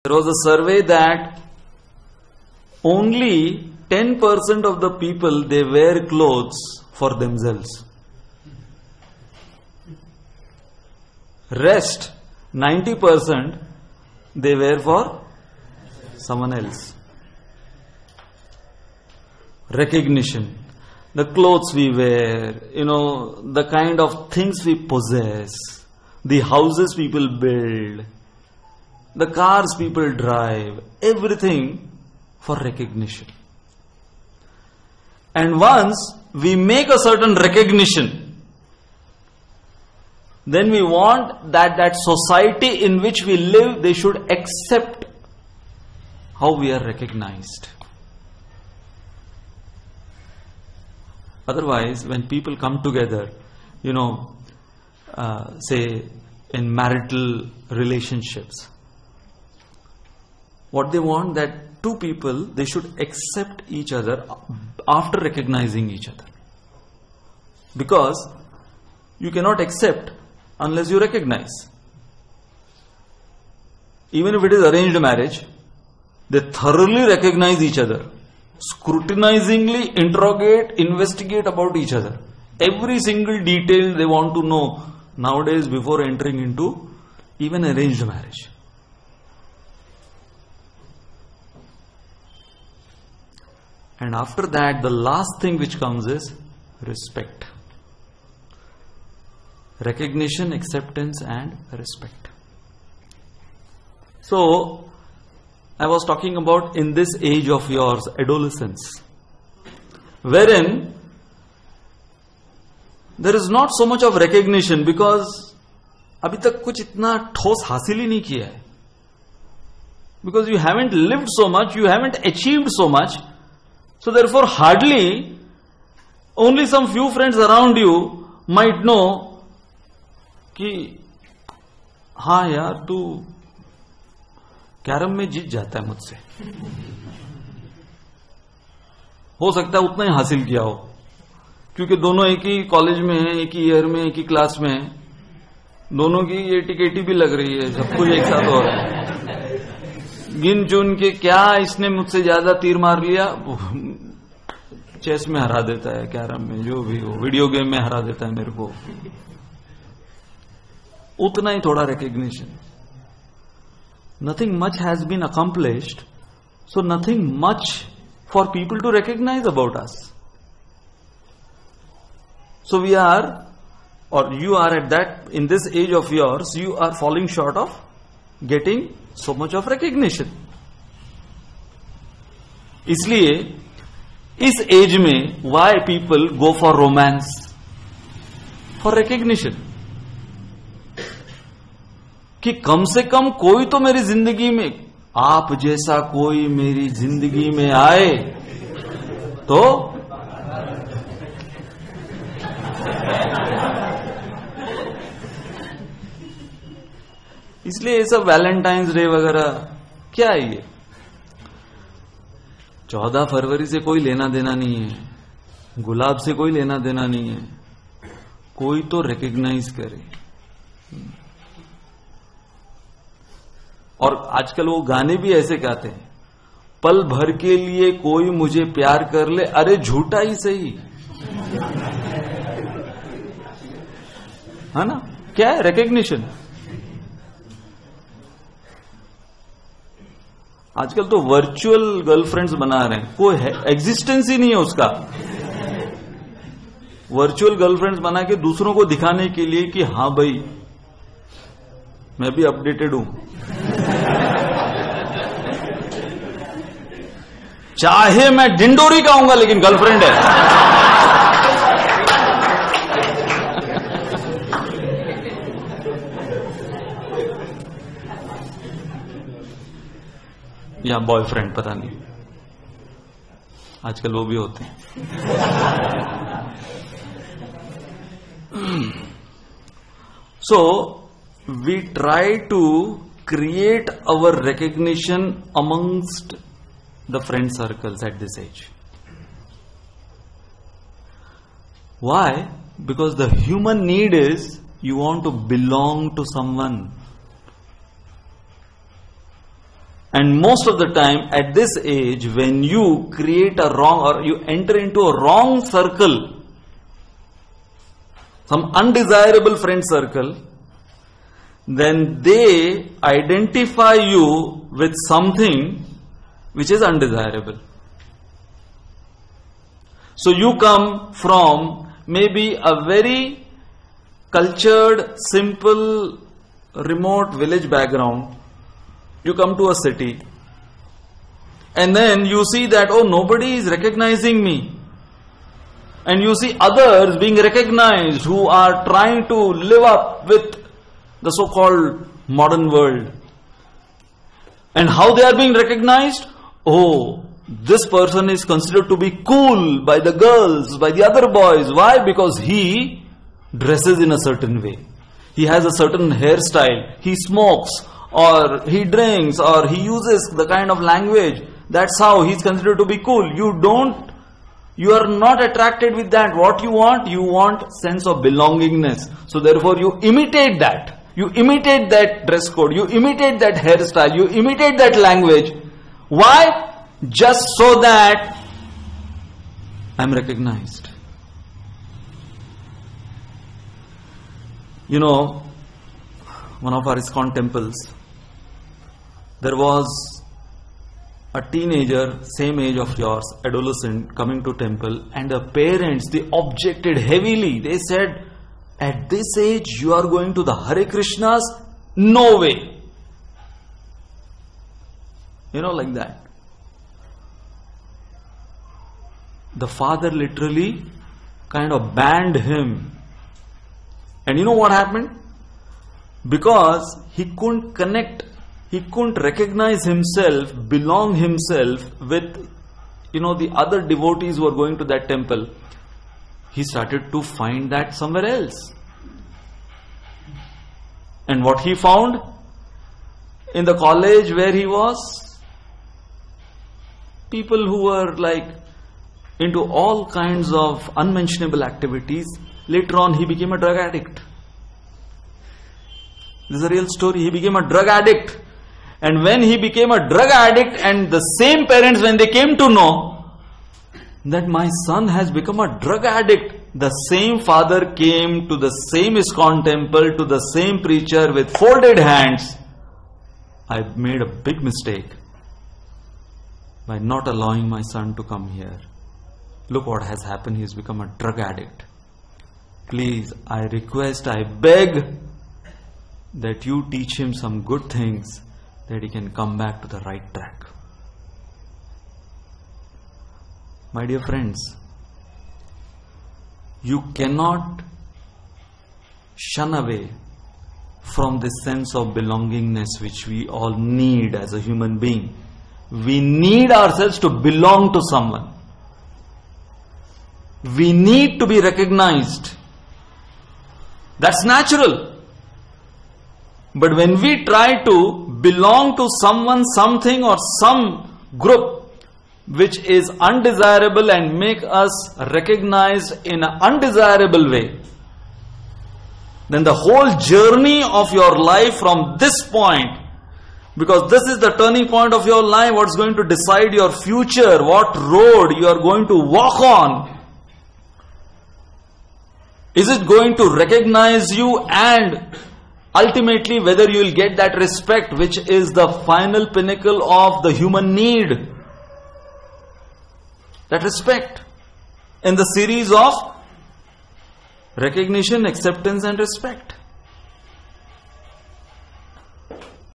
There was a survey that only 10% of the people, they wear clothes for themselves. Rest 90% they wear for someone else. Recognition, the clothes we wear, the kind of things we possess, the houses people build, the cars people drive, everything for recognition. And once we make a certain recognition, then we want that society in which we live, they should accept how we are recognized. Otherwise, when people come together, say in marital relationships, what they want, that two people, they should accept each other after recognizing each other. Because you cannot accept unless you recognize. Even if it is arranged marriage, they thoroughly recognize each other, scrutinizingly interrogate, investigate about each other. Every single detail they want to know nowadays before entering into even arranged marriage. And after that, the last thing which comes is respect. Recognition, acceptance and respect. So, I was talking about in this age of yours, adolescence, wherein there is not so much of recognition because अभी तक कुछ इतना ठोस हासिल ही नहीं किया है. Because you haven't lived so much, you haven't achieved so much. So therefore hardly, only some few friends around you might know कि हाँ यार तू कैरम में जीत जाता है मुझसे. हो सकता है उतना ही हासिल किया हो, क्योंकि दोनों एक ही कॉलेज में हैं, एक ही ईयर में, एक ही क्लास में हैं. दोनों की ये टिकेटी भी लग रही है, सब कुछ एक साथ हो रहा है. गिन चुन के क्या इसने मुझसे ज्यादा तीर मार लिया, चेस में हरा देता है, कैरम में, जो भी हो, वीडियो गेम में हरा देता है मेरे को. उतना ही थोड़ा recognition. Nothing much has been accomplished, so nothing much for people to recognize about us. So we are, or you are at that, in this age of yours, you are falling short of getting so much of recognition. इसलिए इस as में why people go for romance? For recognition. कि कम से कम कोई तो मेरी जिंदगी में, आप जैसा कोई मेरी जिंदगी में आए तो इसलिए ये सब वैलेंटाइंस डे वगैरह क्या है ये? 14 फरवरी से कोई लेना देना नहीं है, गुलाब से कोई लेना देना नहीं है. कोई तो रिकॉग्नाइज करे. और आजकल वो गाने भी ऐसे गाते हैं, पल भर के लिए कोई मुझे प्यार कर ले, अरे झूठा ही सही, है ना? क्या है? रिकॉग्निशन. आजकल तो वर्चुअल गर्लफ्रेंड्स बना रहे हैं, कोई है एग्जिस्टेंस ही नहीं है उसका. वर्चुअल गर्लफ्रेंड्स बना के दूसरों को दिखाने के लिए कि हाँ भाई मैं भी अपडेटेड हूं. चाहे मैं डिंडोरी गाऊंगा लेकिन गर्लफ्रेंड है. या बॉयफ्रेंड, पता नहीं, आजकल वो भी होते हैं. So we try to create our recognition amongst the friend circles at this age. Why? Because the human need is you want to belong to someone. And most of the time at this age, when you create a wrong or you enter into a wrong circle, some undesirable friend circle, then they identify you with something which is undesirable. So you come from maybe a very cultured, simple, remote village background. You come to a city and then you see that, oh, nobody is recognizing me. And you see others being recognized who are trying to live up with the so-called modern world. And how they are being recognized? Oh, this person is considered to be cool by the girls, by the other boys. Why? Because he dresses in a certain way. He has a certain hairstyle. He smokes, or he drinks, or he uses the kind of language. That's how he's considered to be cool. You are not attracted with that. What you want sense of belongingness. So therefore you imitate that. You imitate that dress code. You imitate that hairstyle. You imitate that language. Why? Just so that I'm recognized. You know, one of our ISKCON temples, there was a teenager, same age of yours, adolescent, coming to temple, and the parents, they objected heavily. They said, at this age you are going to the Hare Krishnas? No way. You know, like that. The father literally kind of banned him. And you know what happened? Because he couldn't connect, he couldn't recognize himself, belong himself with, the other devotees who are going to that temple. He started to find that somewhere else. And what he found in the college where he was, people who were like into all kinds of unmentionable activities. Later on, he became a drug addict. This is a real story. He became a drug addict. And when he became a drug addict, and the same parents, when they came to know that my son has become a drug addict, the same father came to the same ISKCON temple, to the same preacher with folded hands. I made a big mistake by not allowing my son to come here. Look what has happened. He has become a drug addict. Please, I request, I beg that you teach him some good things, that he can come back to the right track. My dear friends, you cannot shun away from this sense of belongingness which we all need as a human being. We need ourselves to belong to someone. We need to be recognized. That's natural. But when we try to belong to someone, something, or some group which is undesirable and make us recognized in an undesirable way, then the whole journey of your life from this point, because this is the turning point of your life, what's going to decide your future, what road you are going to walk on. Is it going to recognize you, and ultimately whether you will get that respect, which is the final pinnacle of the human need. That respect in the series of recognition, acceptance and respect.